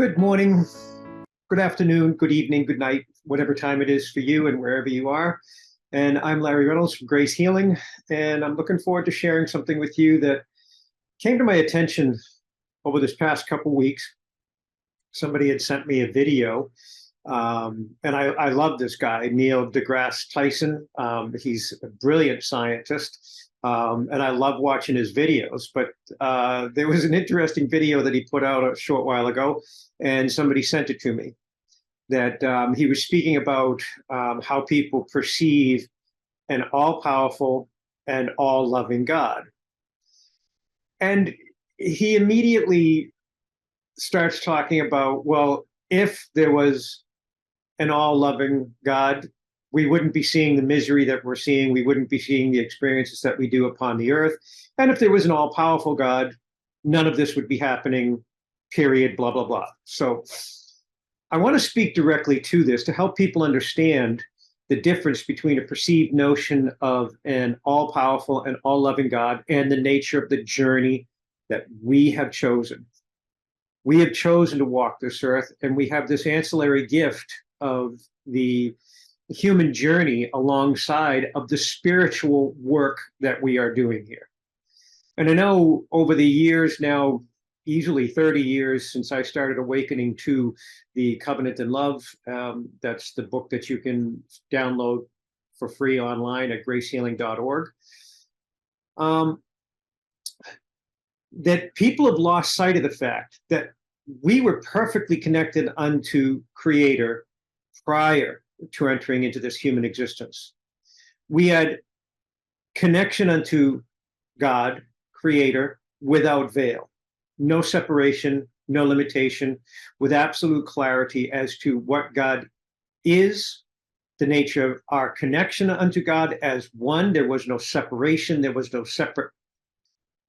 Good morning, good afternoon, good evening, good night, whatever time it is for you and wherever you are. And I'm Larry Reynolds from Grace Healing, and I'm looking forward to sharing something with you that came to my attention over this past couple weeks. Somebody had sent me a video, and I love this guy, Neil deGrasse Tyson. He's a brilliant scientist, and I love watching his videos. But there was an interesting video that he put out a short while ago, and somebody sent it to me that he was speaking about how people perceive an all-powerful and all-loving God. And he immediately starts talking about, well, if there was an all-loving God, we wouldn't be seeing the misery that we're seeing. We wouldn't be seeing the experiences that we do upon the earth. And if there was an all-powerful God, none of this would be happening, period, blah, blah, blah. So I want to speak directly to this to help people understand the difference between a perceived notion of an all-powerful and all-loving God and the nature of the journey that we have chosen. We have chosen to walk this earth, and we have this ancillary gift of the human journey alongside of the spiritual work that we are doing here. And I know over the years now, easily 30 years since I started awakening to the Covenant and Love, that's the book that you can download for free online at gracehealing.org, that people have lost sight of the fact that we were perfectly connected unto Creator prior to entering into this human existence. We had connection unto God, Creator, without veil, no separation, no limitation, with absolute clarity as to what God is, the nature of our connection unto God as one. There was no separation, there was no separate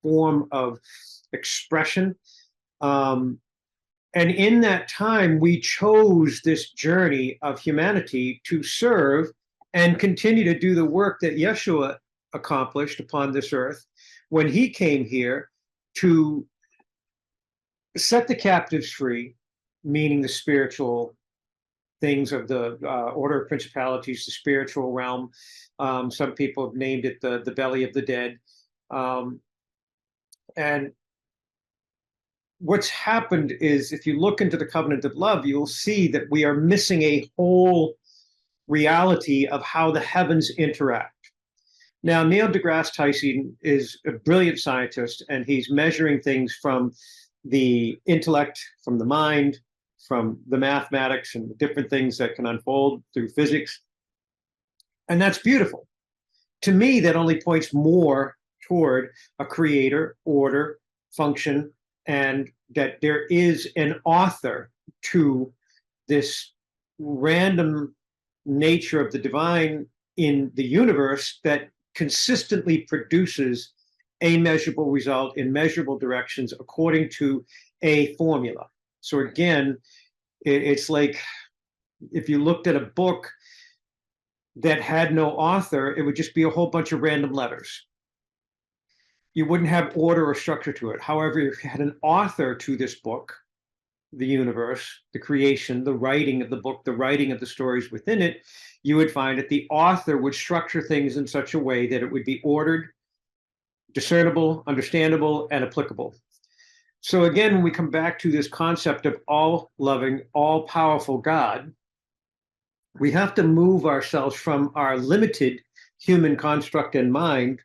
form of expression. And in that time, we chose this journey of humanity to serve and continue to do the work that Yeshua accomplished upon this earth when he came here to set the captives free, meaning the spiritual things of the order of principalities, the spiritual realm. Some people have named it the belly of the dead. And what's happened is, if you look into the Covenant of Love, you'll see that we are missing a whole reality of how the heavens interact. Now, Neil deGrasse Tyson is a brilliant scientist, and he's measuring things from the intellect, from the mind, from the mathematics, and the different things that can unfold through physics. And that's beautiful. To me, that only points more toward a creator, order, function, and that there is an author to this random nature of the divine in the universe that consistently produces a measurable result in measurable directions according to a formula. So again, it's like if you looked at a book that had no author, it would just be a whole bunch of random letters. You wouldn't have order or structure to it. However, if you had an author to this book, the universe, the creation, the writing of the book, the writing of the stories within it, you would find that the author would structure things in such a way that it would be ordered, discernible, understandable, and applicable. So again, when we come back to this concept of all-loving, all-powerful God, we have to move ourselves from our limited human construct and mind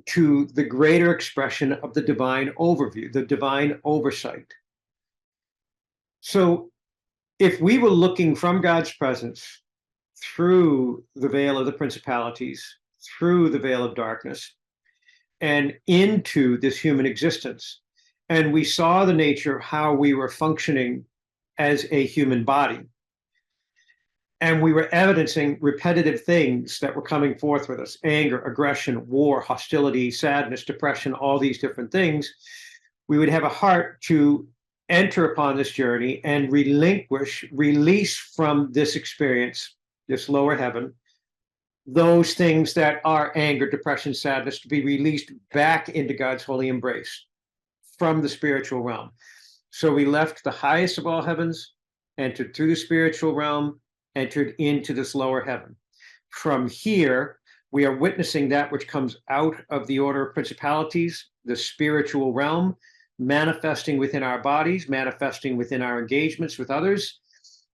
to the greater expression of the divine overview, the divine oversight. So if we were looking from God's presence through the veil of the principalities, through the veil of darkness, and into this human existence, and we saw the nature of how we were functioning as a human body, and we were evidencing repetitive things that were coming forth with us: anger, aggression, war, hostility, sadness, depression, all these different things, we would have a heart to enter upon this journey and release from this experience, this lower heaven, those things that are anger, depression, sadness, to be released back into God's holy embrace from the spiritual realm. So we left the highest of all heavens, entered through the spiritual realm, entered into this lower heaven. From here, we are witnessing that which comes out of the order of principalities, the spiritual realm, manifesting within our bodies, manifesting within our engagements with others.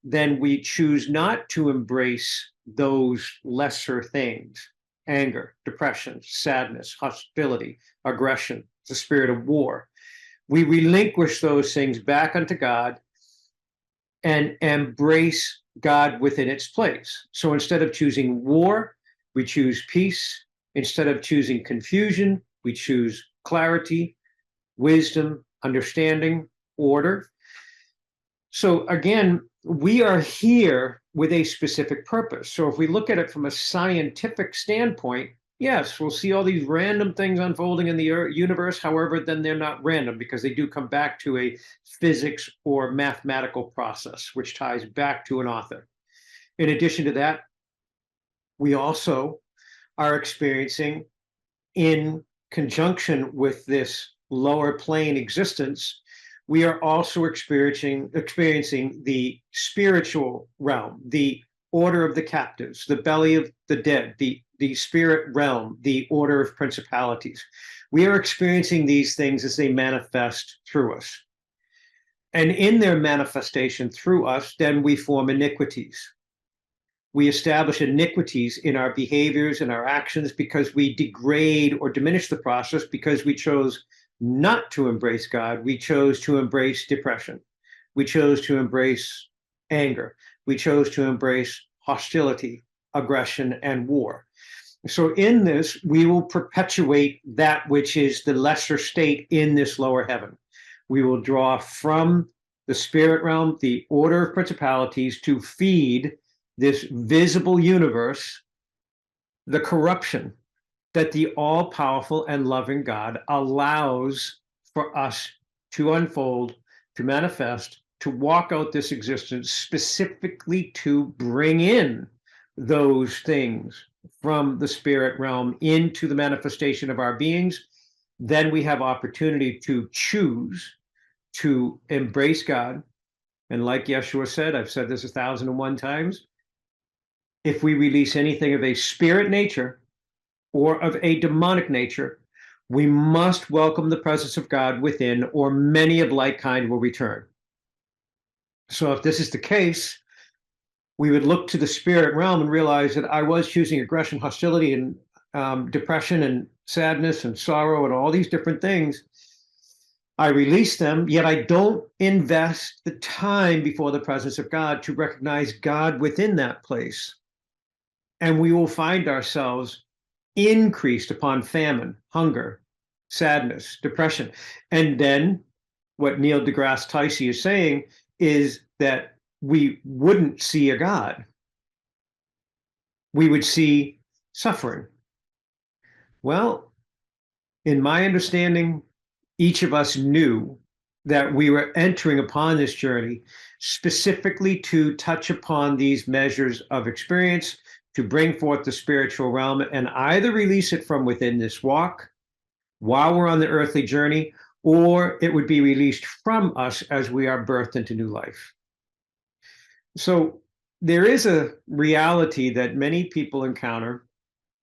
Then we choose not to embrace those lesser things: anger, depression, sadness, hostility, aggression, the spirit of war. We relinquish those things back unto God and embrace God within its place. So instead of choosing war, we choose peace. Instead of choosing confusion, we choose clarity, wisdom, understanding, order. So again, we are here with a specific purpose. So if we look at it from a scientific standpoint, yes, we'll see all these random things unfolding in the universe. However, then they're not random because they do come back to a physics or mathematical process, which ties back to an author. In addition to that, we also are experiencing, in conjunction with this lower plane existence, we are also experiencing the spiritual realm, the order of the captives, the belly of the dead, the spirit realm, the order of principalities. We are experiencing these things as they manifest through us. And in their manifestation through us, then we form iniquities. We establish iniquities in our behaviors and our actions because we degrade or diminish the process because we chose not to embrace God. We chose to embrace depression. We chose to embrace anger. We chose to embrace hostility, aggression, and war. So in this, we will perpetuate that which is the lesser state in this lower heaven. We will draw from the spirit realm, the order of principalities, to feed this visible universe the corruption that the all-powerful and loving God allows for us to unfold, to manifest, to walk out this existence, specifically to bring in those things from the spirit realm into the manifestation of our beings. Then we have opportunity to choose to embrace God. And like Yeshua said, I've said this 1,001 times, if we release anything of a spirit nature or of a demonic nature, we must welcome the presence of God within, or many of like kind will return. So if this is the case, we would look to the spirit realm and realize that I was choosing aggression, hostility, and depression, and sadness, and sorrow, and all these different things. I release them, yet I don't invest the time before the presence of God to recognize God within that place. And we will find ourselves increased upon famine, hunger, sadness, depression. And then what Neil deGrasse Tyson is saying is that we wouldn't see a God. We would see suffering. Well, in my understanding, each of us knew that we were entering upon this journey specifically to touch upon these measures of experience, to bring forth the spiritual realm and either release it from within this walk while we're on the earthly journey, or it would be released from us as we are birthed into new life. So there is a reality that many people encounter,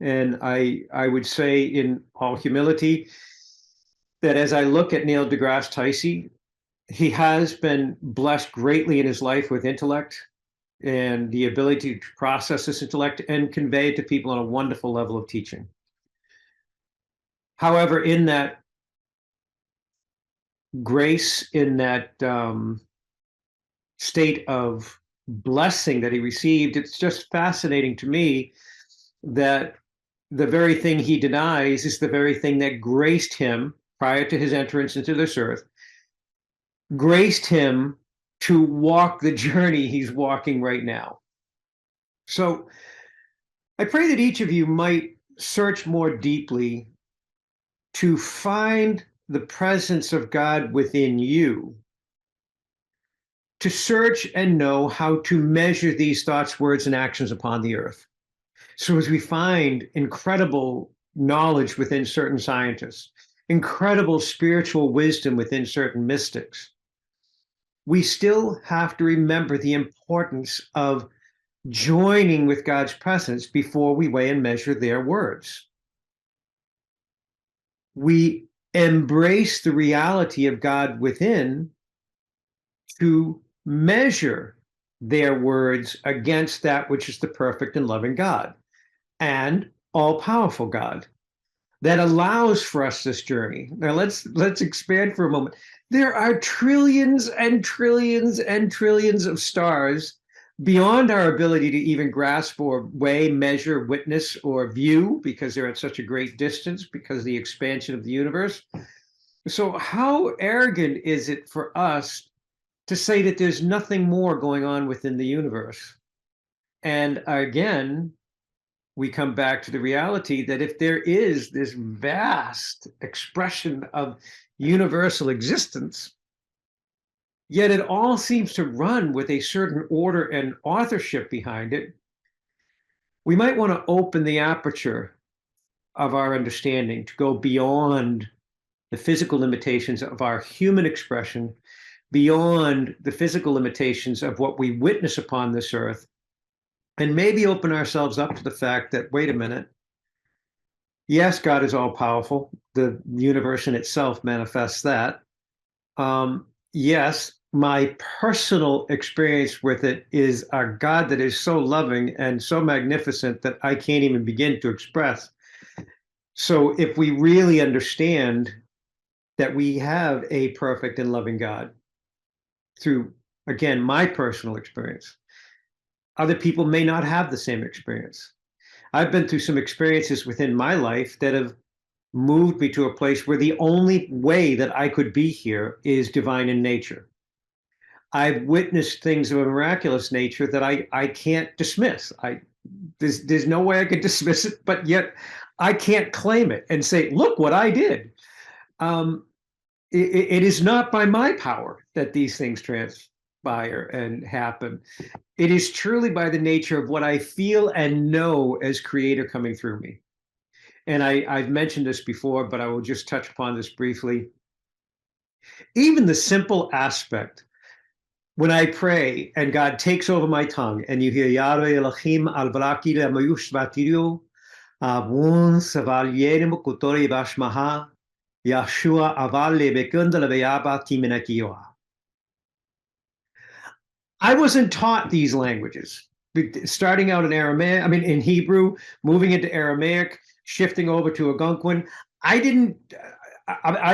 and I would say in all humility that as I look at Neil deGrasse Tyson, he has been blessed greatly in his life with intellect and the ability to process this intellect and convey it to people on a wonderful level of teaching. However, in that grace, in that state of blessing that he received, it's just fascinating to me that the very thing he denies is the very thing that graced him prior to his entrance into this earth, graced him to walk the journey he's walking right now. So I pray that each of you might search more deeply to find the presence of God within you, to search and know how to measure these thoughts, words, and actions upon the earth. So as we find incredible knowledge within certain scientists, incredible spiritual wisdom within certain mystics, we still have to remember the importance of joining with God's presence before we weigh and measure their words. We embrace the reality of God within to measure their words against that which is the perfect and loving God and all-powerful God that allows for us this journey. Now let's expand for a moment. There are trillions and trillions and trillions of stars beyond our ability to even grasp or weigh, measure, witness, or view, because they're at such a great distance because of the expansion of the universe. So how arrogant is it for us to say that there's nothing more going on within the universe? And again, we come back to the reality that if there is this vast expression of universal existence, yet it all seems to run with a certain order and authorship behind it, we might want to open the aperture of our understanding to go beyond the physical limitations of our human expression, beyond the physical limitations of what we witness upon this earth, and maybe open ourselves up to the fact that, wait a minute, yes, God is all powerful. The universe in itself manifests that. Yes, my personal experience with it is a God that is so loving and so magnificent that I can't even begin to express. So if we really understand that we have a perfect and loving God through, again, my personal experience, other people may not have the same experience. I've been through some experiences within my life that have moved me to a place where the only way that I could be here is divine in nature. I've witnessed things of a miraculous nature that I can't dismiss. There's no way I could dismiss it, but yet I can't claim it and say, look what I did. It is not by my power that these things transpire and happen. It is truly by the nature of what I feel and know as Creator coming through me. And I've mentioned this before, but I will just touch upon this briefly. Even the simple aspect, when I pray and God takes over my tongue and you hear Yahweh Elohim al-Baraki le-Mayush Batirio, Avun Savalyerim Kutori Bashmaha, Yeshua Avale Bekundala Veyaba Timinakiwa. I wasn't taught these languages. Starting out in Aramaic, I mean, in Hebrew, moving into Aramaic, shifting over to Algonquin. I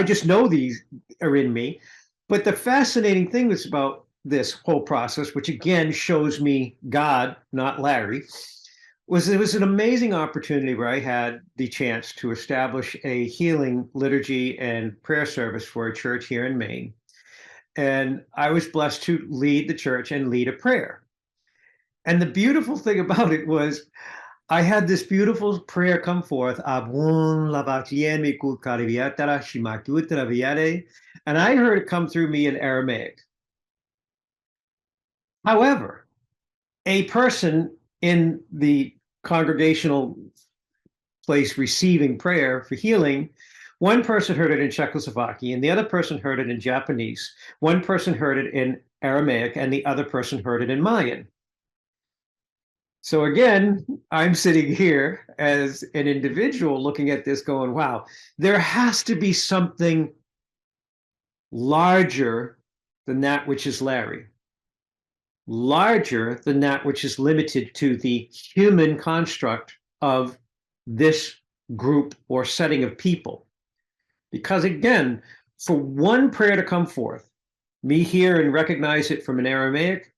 just know these are in me. But the fascinating thing that's about this whole process, which again shows me God, not Larry, was it was an amazing opportunity where I had the chance to establish a healing liturgy and prayer service for a church here in Maine. And I was blessed to lead the church and lead a prayer. And the beautiful thing about it was I had this beautiful prayer come forth, and I heard it come through me in Aramaic. However, a person in the congregational place receiving prayer for healing, one person heard it in Czechoslovakian, the other person heard it in Japanese, one person heard it in Aramaic, and the other person heard it in Mayan. So again, I'm sitting here as an individual looking at this going, wow, there has to be something larger than that which is Larry, larger than that which is limited to the human construct of this group or setting of people. Because again, for one prayer to come forth, me hear and recognize it from an Aramaic,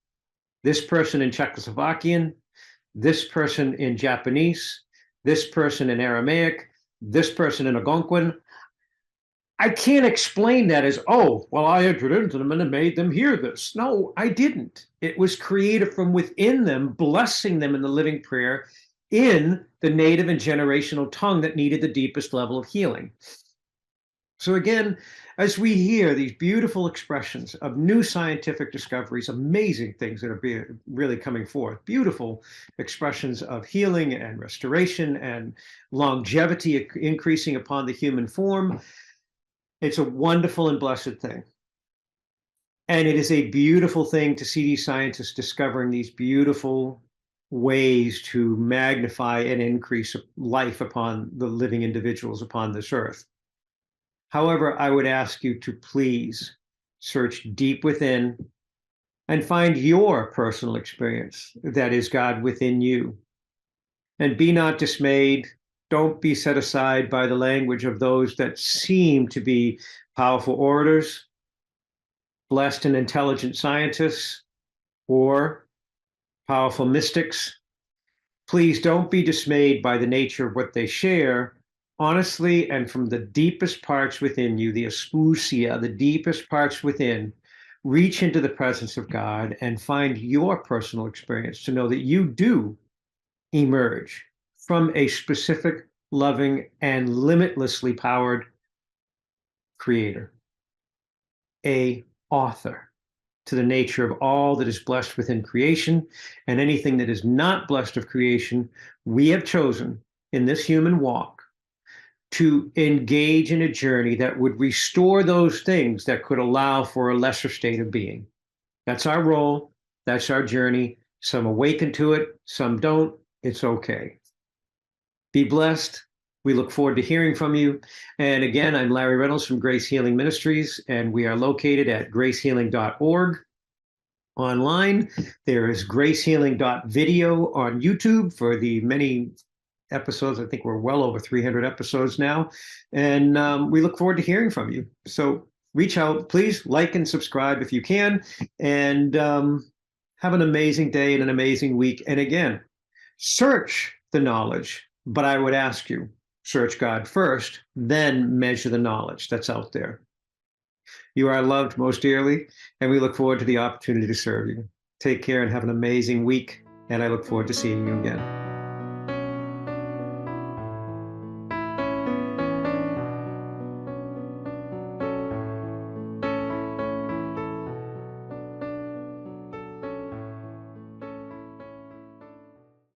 this person in Czechoslovakian, this person in Japanese, this person in Aramaic, this person in Algonquin. I can't explain that as, oh, well, I entered into them and made them hear this. No, I didn't. It was created from within them, blessing them in the living prayer in the native and generational tongue that needed the deepest level of healing. So again, as we hear these beautiful expressions of new scientific discoveries, amazing things that are really coming forth, beautiful expressions of healing and restoration and longevity increasing upon the human form, it's a wonderful and blessed thing. And it is a beautiful thing to see these scientists discovering these beautiful ways to magnify and increase life upon the living individuals upon this earth. However, I would ask you to please search deep within and find your personal experience that is God within you. And be not dismayed. Don't be set aside by the language of those that seem to be powerful orators, blessed and intelligent scientists, or powerful mystics. Please don't be dismayed by the nature of what they share. Honestly, and from the deepest parts within you, the aspusia, the deepest parts within, reach into the presence of God and find your personal experience to know that you do emerge from a specific, loving, and limitlessly powered creator, a author to the nature of all that is blessed within creation, and anything that is not blessed of creation, we have chosen in this human walk to engage in a journey that would restore those things that could allow for a lesser state of being. That's our role. That's our journey. Some awaken to it, some don't. It's okay. Be blessed. We look forward to hearing from you. And again, I'm Larry Reynolds from Grace Healing Ministries, and we are located at gracehealing.org. Online. There is gracehealing.video on YouTube for the many episodes. I think we're well over 300 episodes now. And we look forward to hearing from you. So reach out, please like and subscribe if you can. And have an amazing day and an amazing week. And again, search the knowledge, but I would ask you, search God first, then measure the knowledge that's out there. You are loved most dearly, and we look forward to the opportunity to serve you. Take care and have an amazing week, and I look forward to seeing you again.